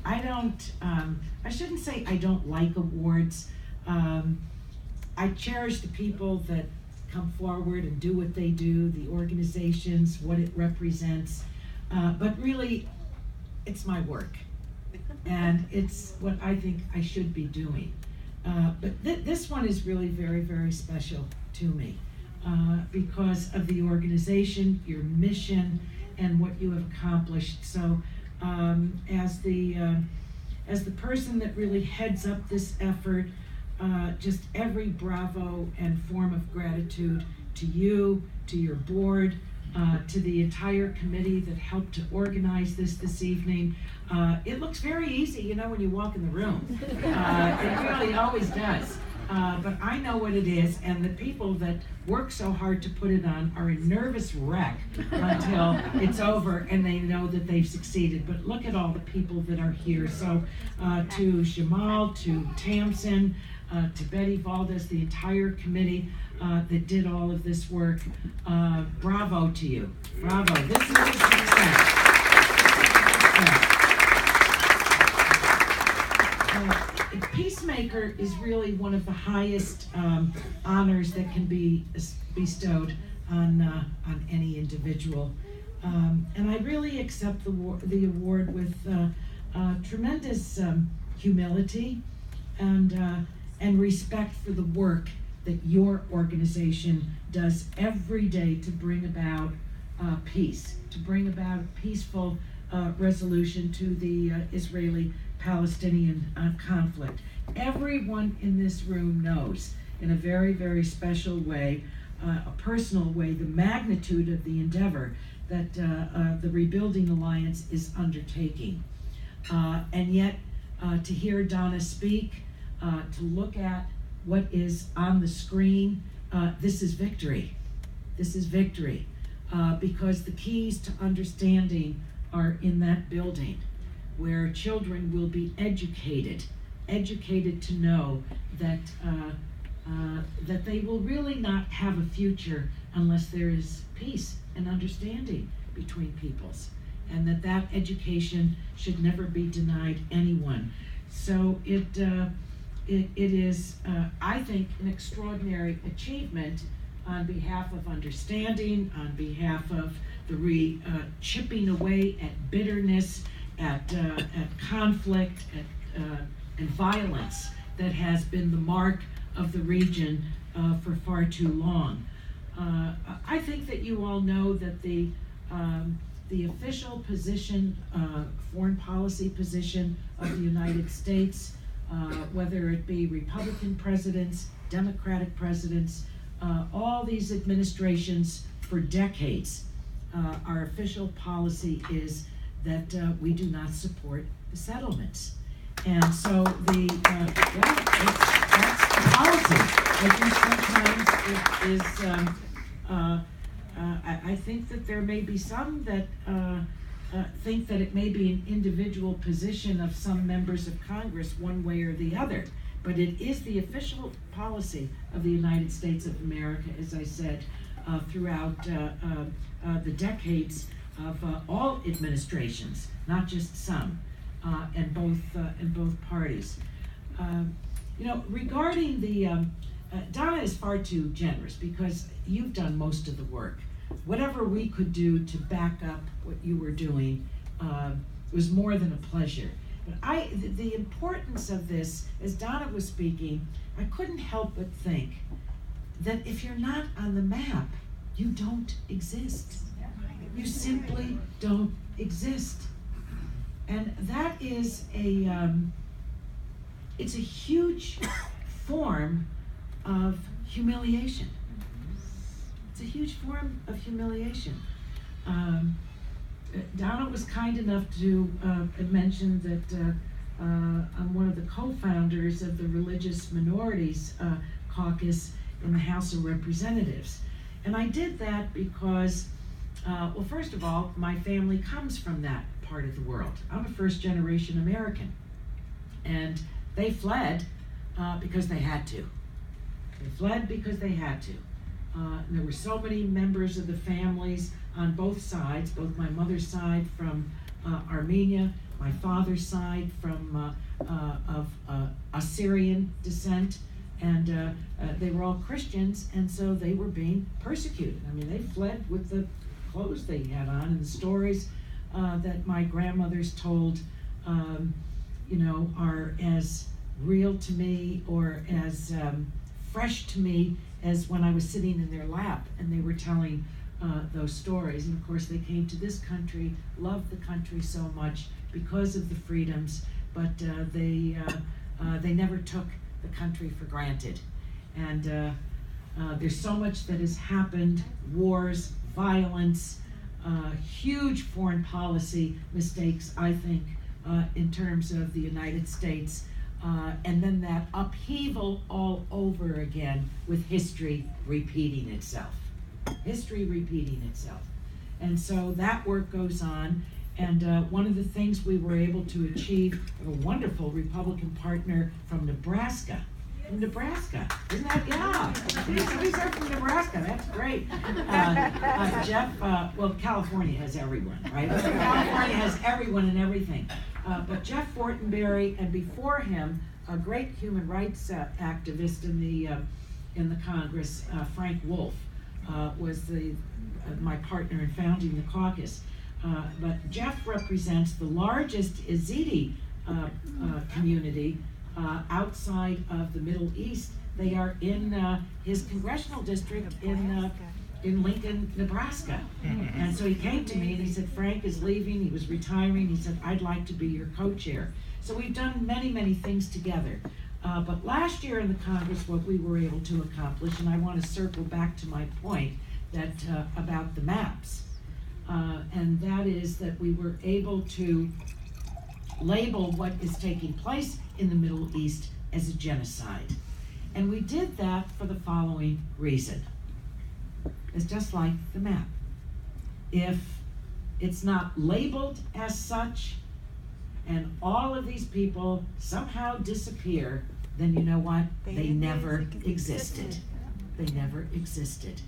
I don't, I shouldn't say I don't like awards. I cherish the people that come forward and do what they do, the organizations, what it represents, but really, it's my work, and it's what I think I should be doing. But this one is really very, very special to me because of the organization, your mission, and what you have accomplished. So as the person that really heads up this effort, just every bravo and form of gratitude to you, to your board, to the entire committee that helped to organize this evening. It looks very easy, you know, when you walk in the room. It really always does. But I know what it is, and the people that work so hard to put it on are a nervous wreck until it's over and they know that they've succeeded. But look at all the people that are here. So to Jamal, to Tamsin, to Betty Valdez, the entire committee that did all of this work, bravo to you. Bravo. This is a success. Peacemaker is really one of the highest honors that can be bestowed on any individual. And I really accept the award with tremendous humility and respect for the work that your organization does every day to bring about peace, to bring about a peaceful resolution to the Israeli-Palestinian conflict. Everyone in this room knows, in a very, very special way, a personal way, the magnitude of the endeavor that the Rebuilding Alliance is undertaking. And yet, to hear Donna speak, to look at what is on the screen, this is victory. This is victory. Because the keys to understanding are in that building, where children will be educated to know that that they will really not have a future unless there is peace and understanding between peoples, and that education should never be denied anyone. So it is, I think, an extraordinary achievement on behalf of understanding, on behalf of the chipping away at bitterness, at conflict, and violence that has been the mark of the region for far too long. I think that you all know that the official position, foreign policy position of the United States, whether it be Republican presidents, Democratic presidents, all these administrations for decades, our official policy is that we do not support the settlements. And so that's the policy. I think sometimes I think that there may be some that think that it may be an individual position of some members of Congress one way or the other. But it is the official policy of the United States of America, as I said, throughout the decades of all administrations, not just some, and both parties. You know, regarding the Donna is far too generous because you've done most of the work. Whatever we could do to back up what you were doing was more than a pleasure. But the importance of this, as Donna was speaking, I couldn't help but think that if you're not on the map, you don't exist. You simply don't exist. And that is it's a huge form of humiliation. It's a huge form of humiliation. Donna was kind enough to mention that I'm one of the co-founders of the Religious Minorities Caucus in the House of Representatives. And I did that because, well, first of all, my family comes from that part of the world. I'm a first-generation American. And they fled because they had to. They fled because they had to. And there were so many members of the families on both sides, both my mother's side from Armenia, my father's side of Assyrian descent, and they were all Christians, and so they were being persecuted. I mean, they fled with the clothes they had on, and the stories that my grandmothers told, are as real to me or as fresh to me as when I was sitting in their lap and they were telling those stories. And of course they came to this country, loved the country so much because of the freedoms, but they never took the country for granted. And there's so much that has happened: wars, violence, huge foreign policy mistakes, I think, in terms of the United States, and then that upheaval all over again with history repeating itself. History repeating itself. And so that work goes on, and one of the things we were able to achieve, a wonderful Republican partner from Nebraska. From Nebraska, isn't that, yeah, somebody's there from Nebraska, that's great. Jeff, well, California has everyone, right? California has everyone and everything. But Jeff Fortenberry, and before him, a great human rights activist in the Congress, Frank Wolf, was my partner in founding the caucus. But Jeff represents the largest Yazidi community outside of the Middle East. They are in his congressional district in Lincoln, Nebraska. And so he came to me and he said, Frank is leaving, he was retiring, he said, I'd like to be your co-chair. So we've done many, many things together. But last year in the Congress, what we were able to accomplish, and I want to circle back to my point that about the maps, and that is that we were able to label what is taking place in the Middle East as a genocide. And we did that for the following reason. It's just like the map. If it's not labeled as such, and all of these people somehow disappear, then you know what? They never existed. They never existed.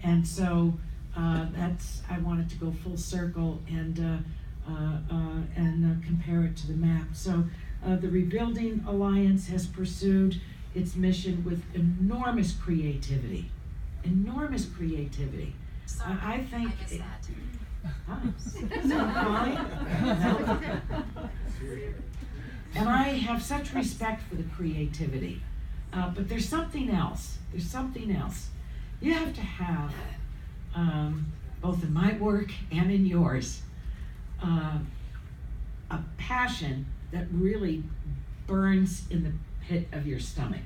And so I wanted to go full circle and compare it to the map. So the Rebuilding Alliance has pursued its mission with enormous creativity. Enormous creativity. I think. And I have such respect for the creativity. But there's something else. There's something else. You have to have, both in my work and in yours, a passion that really burns in the pit of your stomach,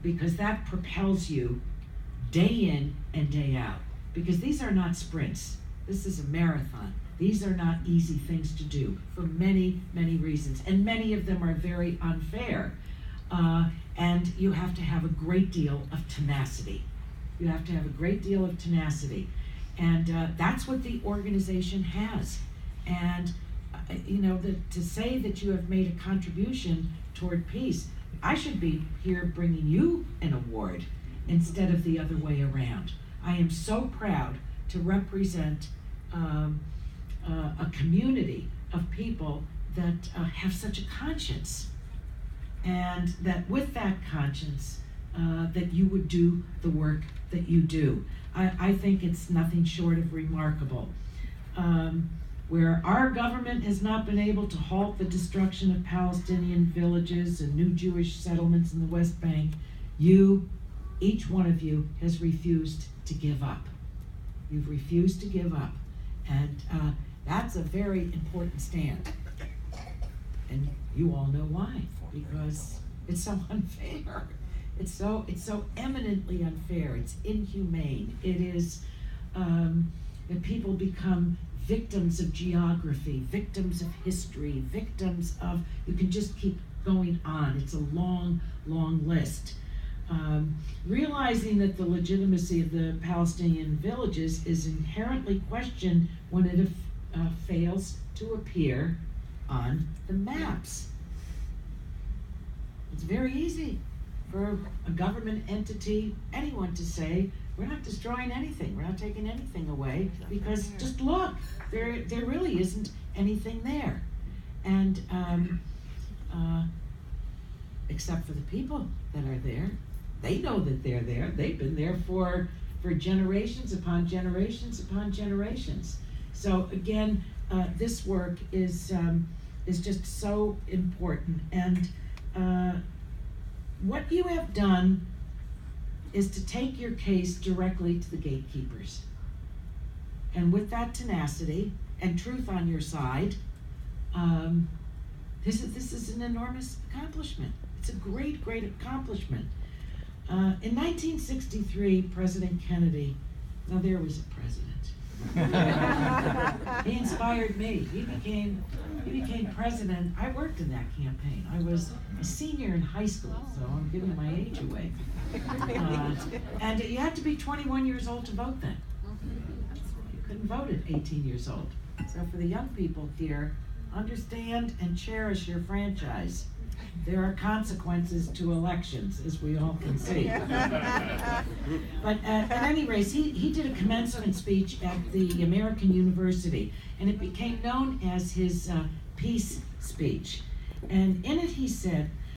because that propels you day in and day out. Because these are not sprints. This is a marathon. These are not easy things to do for many, many reasons. And many of them are very unfair. And you have to have a great deal of tenacity. You have to have a great deal of tenacity. And that's what the organization has. And, to say that you have made a contribution toward peace, I should be here bringing you an award instead of the other way around. I am so proud to represent a community of people that have such a conscience, and that with that conscience, that you would do the work that you do. I think it's nothing short of remarkable. Where our government has not been able to halt the destruction of Palestinian villages and new Jewish settlements in the West Bank, each one of you has refused to give up. You've refused to give up. And that's a very important stand. And you all know why. Because it's so unfair. It's so eminently unfair. It's inhumane. It is that people become victims of geography, victims of history, victims of, you can just keep going on. It's a long, long list. Realizing that the legitimacy of the Palestinian villages is inherently questioned when it fails to appear on the maps. It's very easy for a government entity, anyone, to say, we're not destroying anything, we're not taking anything away, because just look, there really isn't anything there. except for the people that are there. They know that they're there. They've been there for generations upon generations upon generations. So again, this work is just so important. And what you have done is to take your case directly to the gatekeepers. And with that tenacity and truth on your side, this is an enormous accomplishment. It's a great, great accomplishment. In 1963, President Kennedy, now there was a president. He inspired me. He became president. I worked in that campaign. I was a senior in high school, so I'm giving my age away. And you had to be 21 years old to vote then. You couldn't vote at 18 years old. So for the young people here, understand and cherish your franchise. There are consequences to elections, as we all can see. But at any rate, he did a commencement speech at the American University, and it became known as his peace speech. And in it he said,